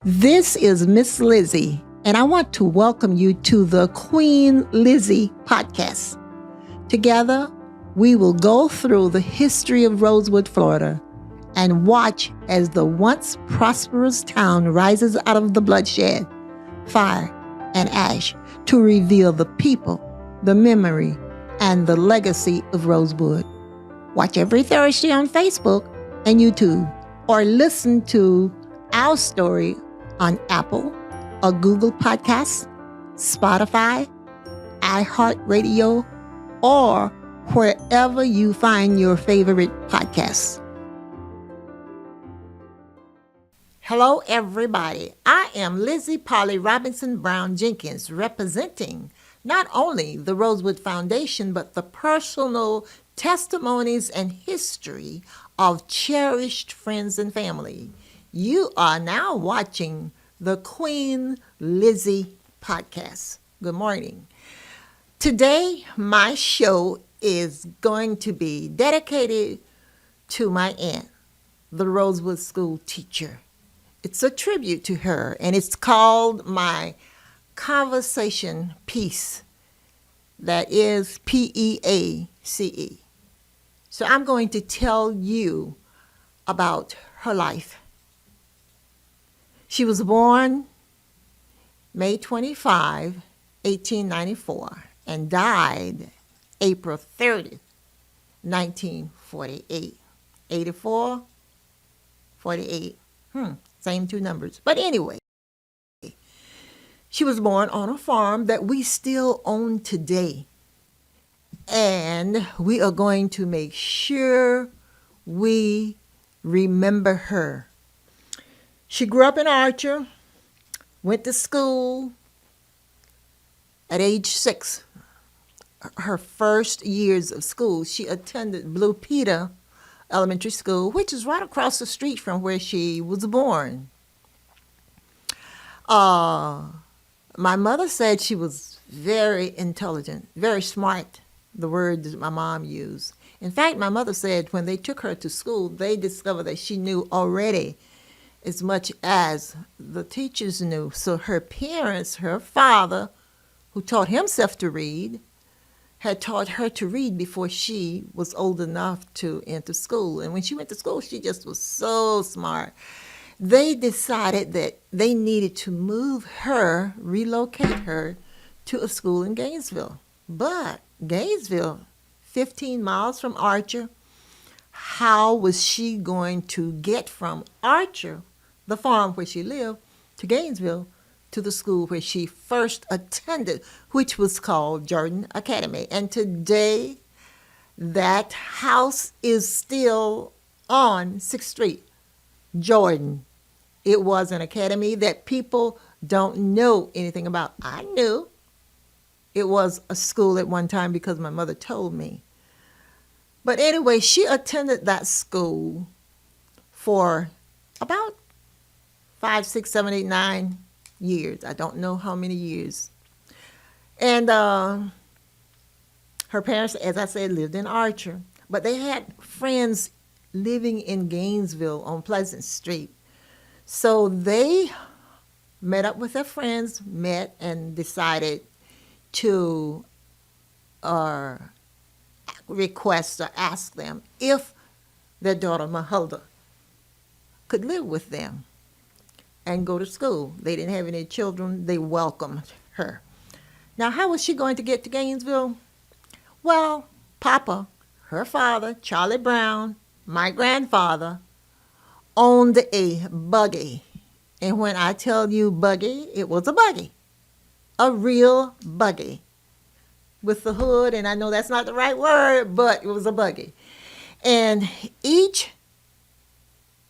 This is Miss Lizzie, and I want to welcome you to the Queen Lizzie podcast. Together, we will go through the history of Rosewood, Florida, and watch as the once prosperous town rises out of the bloodshed, fire, and ash to reveal the people, the memory, and the legacy of Rosewood. Watch every Thursday on Facebook and YouTube, or listen to our story on Apple or Google Podcasts, Spotify, iHeartRadio, or wherever you find your favorite podcasts. Hello, everybody. I am Lizzie Robinson Jenkins, representing not only the Rosewood Foundation, but the personal testimonies and history of cherished friends and family. You are now watching the Queen Lizzie podcast. Good morning. Today, my show is going to be dedicated to my aunt, the Rosewood school teacher. It's a tribute to her, and it's called my conversation piece. That is PEACE. So I'm going to tell you about her life. She was born May 25, 1894, and died April 30, 1948. 84, 48. Same two numbers. But anyway, she was born on a farm that we still own today. And we are going to make sure we remember her. She grew up in Archer, went to school at age 6. Her first years of school, she attended Blue Peter Elementary School, which is right across the street from where she was born. My mother said she was very intelligent, very smart, the word that my mom used. In fact, my mother said when they took her to school, they discovered that she knew already as much as the teachers knew. So her parents, her father, who taught himself to read, had taught her to read before she was old enough to enter school. And when she went to school, she just was so smart. They decided that they needed to move her, relocate her to a school in Gainesville. But Gainesville, 15 miles from Archer, how was she going to get from Archer, the farm where she lived, to Gainesville, to the school where she first attended, which was called Jordan Academy? And today, that house is still on 6th Street, Jordan. It was an academy that people don't know anything about. I knew it was a school at one time because my mother told me. But anyway, she attended that school for about 5, 6, 7, 8, 9 years. I don't know how many years. And her parents, as I said, lived in Archer. But they had friends living in Gainesville on Pleasant Street. So they met up with their friends, met and decided to request or ask them if their daughter Matilda could live with them and go to school. They didn't have any children. They welcomed her. Now, how was she going to get to Gainesville? Well, Papa, her father, Charlie Brown, my grandfather, owned a buggy. And when I tell you buggy, it was a buggy. A real buggy. With the hood, and I know that's not the right word, but it was a buggy. And each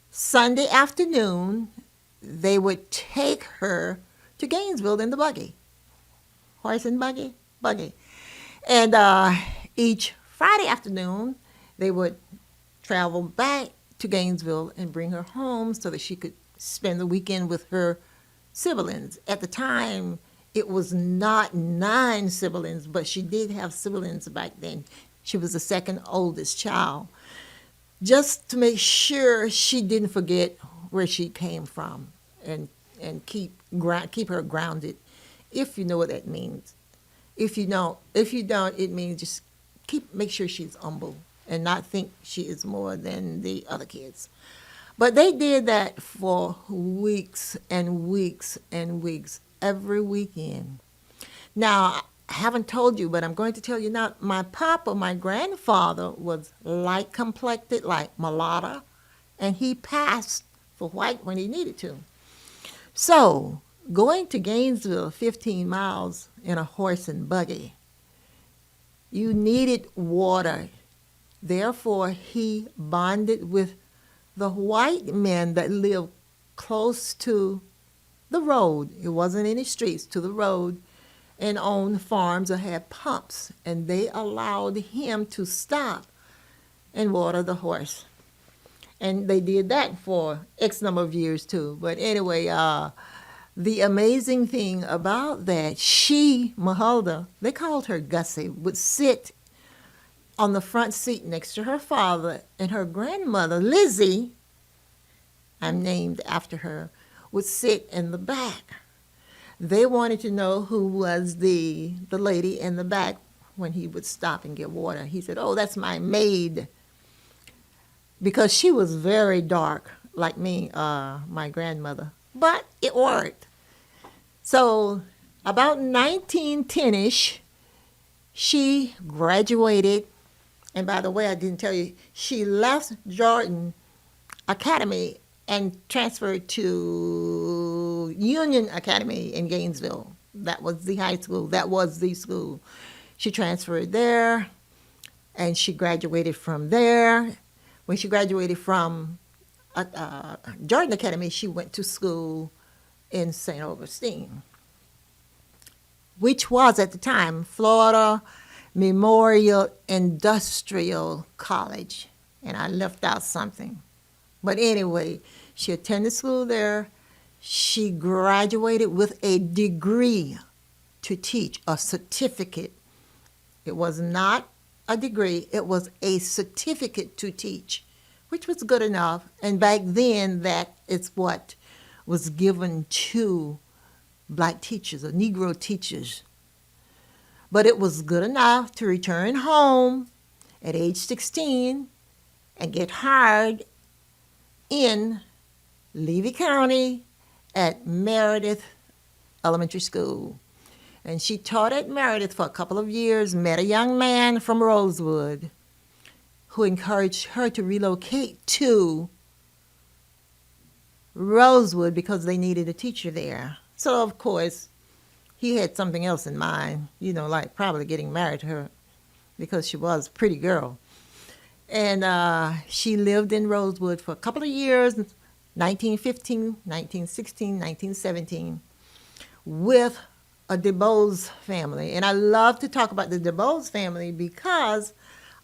Sunday afternoon, they would take her to Gainesville in the buggy. Horse and buggy? Buggy. And each Friday afternoon, they would travel back to Gainesville and bring her home so that she could spend the weekend with her siblings. At the time, it was not 9 siblings, but she did have siblings back then. She was the second oldest child. Just to make sure she didn't forget where she came from. And and keep her grounded, if you know what that means. If you don't, it means just make sure she's humble and not think she is more than the other kids. But they did that for weeks and weeks and weeks, every weekend. Now, I haven't told you, but I'm going to tell you now. My grandfather, was light complected, like mulatto, and he passed for white when he needed to. So, going to Gainesville, 15 miles in a horse and buggy, you needed water. Therefore, he bonded with the white men that lived close to the road. It wasn't any streets, to the road, and owned farms or had pumps. And they allowed him to stop and water the horse. And they did that for X number of years too. But anyway, the amazing thing about that, Mahulda, they called her Gussie, would sit on the front seat next to her father, and her grandmother, Lizzie, I'm named after her, would sit in the back. They wanted to know who was the lady in the back when he would stop and get water. He said, "Oh, that's my maid," because she was very dark, like me, my grandmother. But it worked. So about 1910-ish, she graduated. And by the way, I didn't tell you, she left Jordan Academy and transferred to Union Academy in Gainesville. That was the high school. That was the school. She transferred there, and she graduated from there. When she graduated from Jordan Academy, she went to school in St. Augustine, which was at the time Florida Memorial Industrial College. And I left out something. But anyway, she attended school there. She graduated with a degree to teach, a certificate. It was not a degree, it was a certificate to teach, which was good enough. And back then, that is what was given to black teachers or Negro teachers. But it was good enough to return home at age 16 and get hired in Levy County at Meredith Elementary School. And she taught at Meredith for a couple of years, met a young man from Rosewood who encouraged her to relocate to Rosewood because they needed a teacher there. So, of course, he had something else in mind, like probably getting married to her because she was a pretty girl. And she lived in Rosewood for a couple of years, 1915, 1916, 1917, with a DeBose family. And I love to talk about the DeBose family because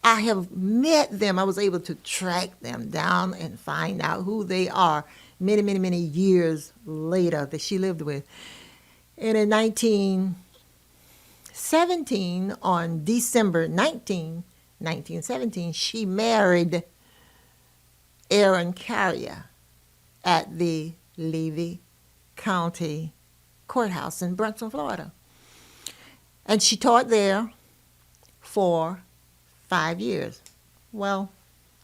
I have met them. I was able to track them down and find out who they are many, many, many years later that she lived with. And in 1917, on December 19, 1917, she married Aaron Carrier at the Levy County Courthouse in Brunson, Florida. And she taught there for 5 years. Well,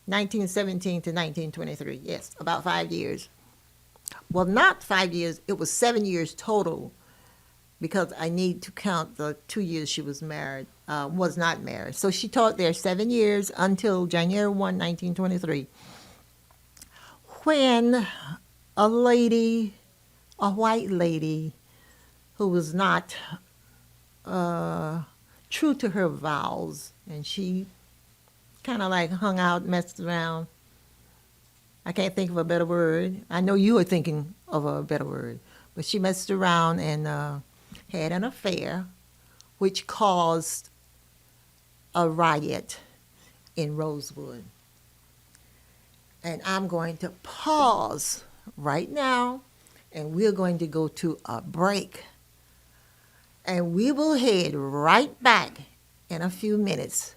1917 to 1923, yes, about 5 years. Well, not 5 years, it was 7 years total, because I need to count the 2 years she was not married. So she taught there 7 years until January 1, 1923, when a white lady who was not true to her vows, and she kind of like hung out, messed around. I can't think of a better word. I know you are thinking of a better word. But she messed around and had an affair, which caused a riot in Rosewood. And I'm going to pause right now, and we're going to go to a break. And we will head right back in a few minutes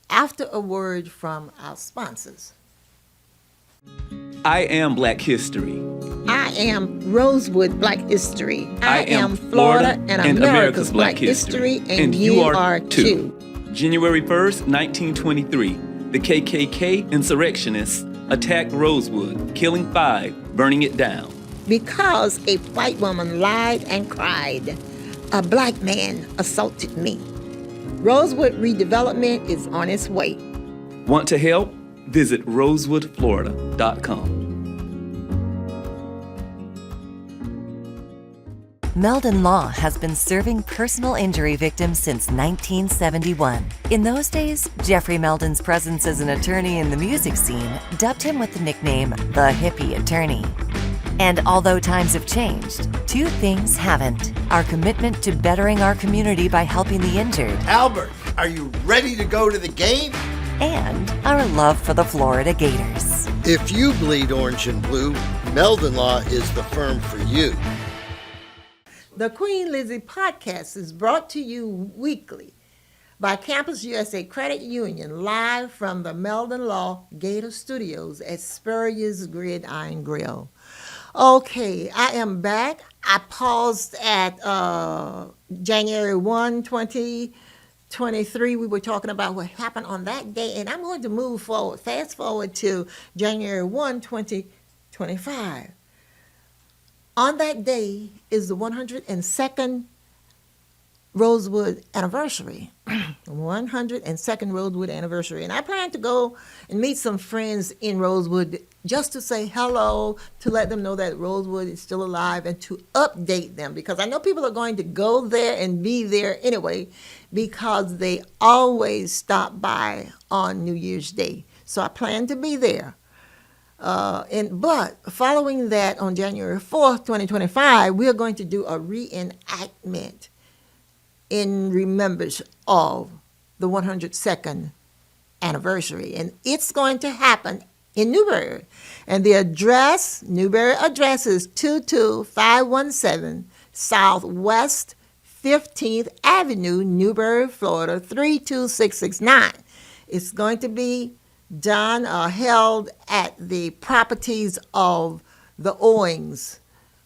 after a word from our sponsors. I am Black History. I am Rosewood Black History. I am Florida and America's Black History. And you are too. January 1st, 1923, the KKK insurrectionists attacked Rosewood, killing 5, burning it down. Because a white woman lied and cried, a black man assaulted me. Rosewood redevelopment is on its way. Want to help? Visit rosewoodflorida.com. Meldon Law has been serving personal injury victims since 1971. In those days, Jeffrey Meldon's presence as an attorney in the music scene dubbed him with the nickname the Hippie Attorney. And although times have changed, 2 things haven't: our commitment to bettering our community by helping the injured, Albert, are you ready to go to the game? and our love for the Florida Gators. If you bleed orange and blue, Meldon Law is the firm for you. The Queen Lizzie podcast is brought to you weekly by Campus USA Credit Union, live from the Meldon Law Gator Studios at Spurrier's Gridiron Grill. Okay, I am back. I paused at January 1, 2023. We were talking about what happened on that day, and I'm going to move forward, fast forward to January 1, 2025. On that day is the 102nd Rosewood anniversary. 102nd Rosewood anniversary. And I plan to go and meet some friends in Rosewood just to say hello, to let them know that Rosewood is still alive, and to update them, because I know people are going to go there and be there anyway, because they always stop by on New Year's Day. So I plan to be there. But following that, on January 4th, 2025, we are going to do a reenactment in remembrance of the 102nd anniversary. And it's going to happen in Newberry. And the address, Newberry address, is 22517 Southwest 15th Avenue, Newberry, Florida, 32669. It's going to be done or held at the properties of the Owings,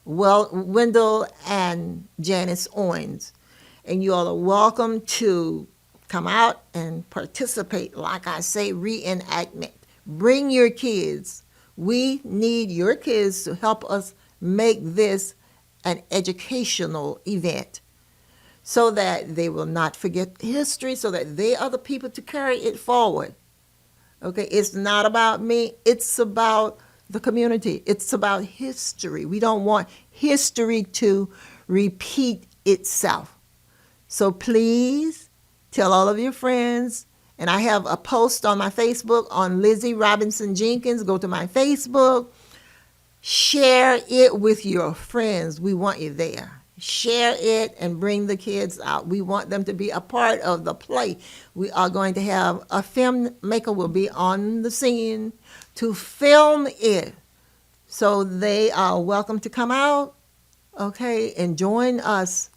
Wendell and Janice Owings. And you all are welcome to come out and participate. Like I say, reenactment. Bring your kids. We need your kids to help us make this an educational event, so that they will not forget history, so that they are the people to carry it forward. Okay, it's not about me. It's about the community. It's about history. We don't want history to repeat itself. So please tell all of your friends. And I have a post on my Facebook on Lizzie Robinson Jenkins. Go to my Facebook. Share it with your friends. We want you there. Share it and bring the kids out. We want them to be a part of the play. We are going to have a filmmaker will be on the scene to film it. So they are welcome to come out, okay, and join us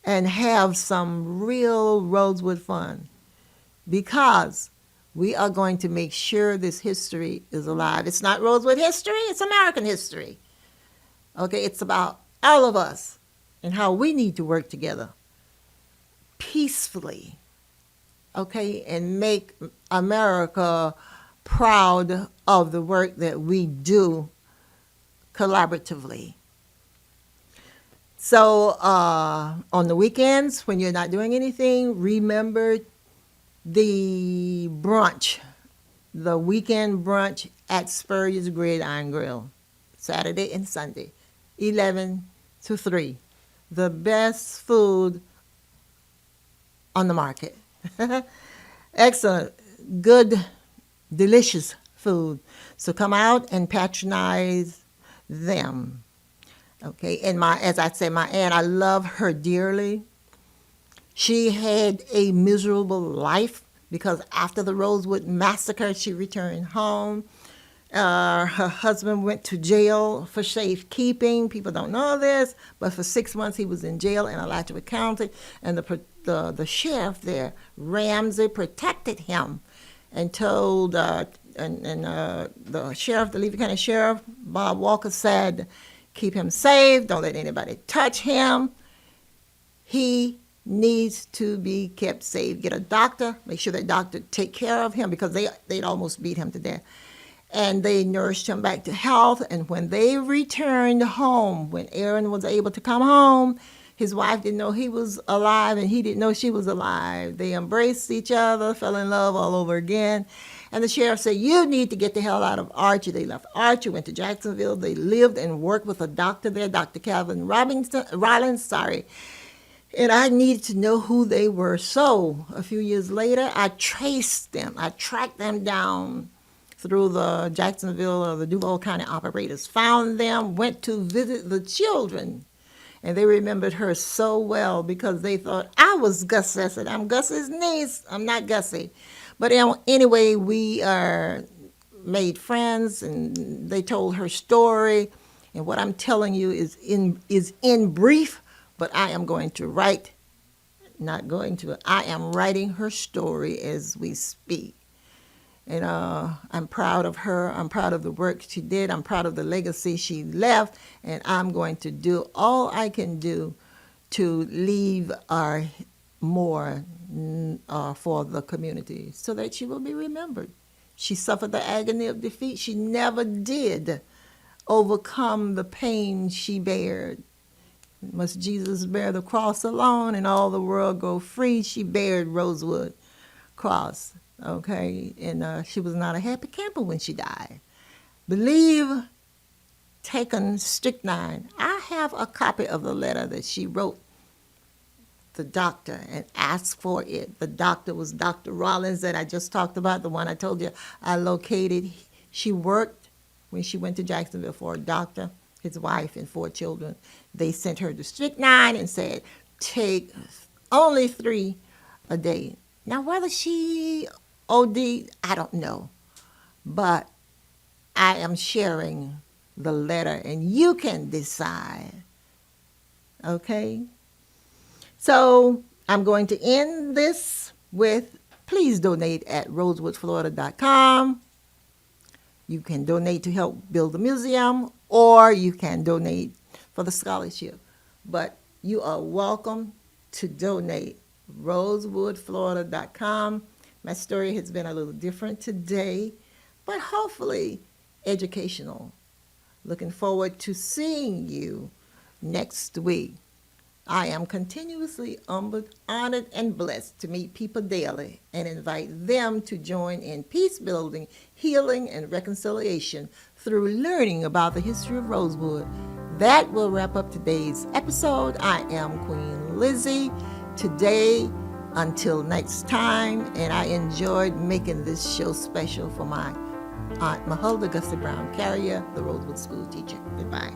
and have some real Rosewood fun, because we are going to make sure this history is alive. It's not Rosewood history, it's American history. Okay, it's about all of us and how we need to work together peacefully, okay, and make America proud of the work that we do collaboratively. So on the weekends, when you're not doing anything, remember the brunch, the weekend brunch at Spurrier's Gridiron Grill, Saturday and Sunday, 11 to 3. The best food on the market. Excellent, good, delicious food. So come out and patronize them. Okay, and as I say, my aunt, I love her dearly. She had a miserable life because after the Rosewood massacre, she returned home. Her husband went to jail for safekeeping. People don't know this, but for 6 months he was in jail in Alachua County, and the sheriff there, Ramsey, protected him and told, the sheriff, the Levy County Sheriff, Bob Walker, said, Keep him safe. Don't let anybody touch him. He needs to be kept safe. Get a doctor. Make sure that doctor take care of him because they'd almost beat him to death. And they nursed him back to health. And when they returned home, when Aaron was able to come home, his wife didn't know he was alive and he didn't know she was alive. They embraced each other, fell in love all over again. And the sheriff said, you need to get the hell out of Archer. They left Archer, went to Jacksonville. They lived and worked with a doctor there, Dr. Calvin Rollins. And I needed to know who they were. So a few years later, I traced them. I tracked them down through the Jacksonville or the Duval County operators, found them, went to visit the children. And they remembered her so well because they thought I was Gus. I said, I'm Gus's niece. I'm not Gussie. But anyway, we made friends, and they told her story. And what I'm telling you is in brief, but I am going to write, I am writing her story as we speak. And I'm proud of her. I'm proud of the work she did. I'm proud of the legacy she left. And I'm going to do all I can do to leave more for the community so that she will be remembered. She suffered the agony of defeat. She never did overcome the pain she bared. Must Jesus bear the cross alone and all the world go free? She bared Rosewood cross. Okay, and she was not a happy camper when she died. Believe taken strychnine. I have a copy of the letter that she wrote the doctor and asked for it. The doctor was Dr. Rollins that I just talked about, the one I told you I located. She worked when she went to Jacksonville for a doctor, his wife, and 4 children. They sent her to strychnine and said, take only 3 a day. Now, whether she OD, I don't know. But I am sharing the letter, and you can decide. Okay? So I'm going to end this with, please donate at rosewoodflorida.com. You can donate to help build the museum, or you can donate for the scholarship. But you are welcome to donate. rosewoodflorida.com. My story has been a little different today, but hopefully educational. Looking forward to seeing you next week. I am continuously humbled, honored, and blessed to meet people daily and invite them to join in peace building, healing, and reconciliation through learning about the history of Rosewood. That will wrap up today's episode. I am Queen Lizzie. Today, until next time, and I enjoyed making this show special for my Aunt Matilda Gussie Brown Carrier, the Rosewood School teacher. Goodbye.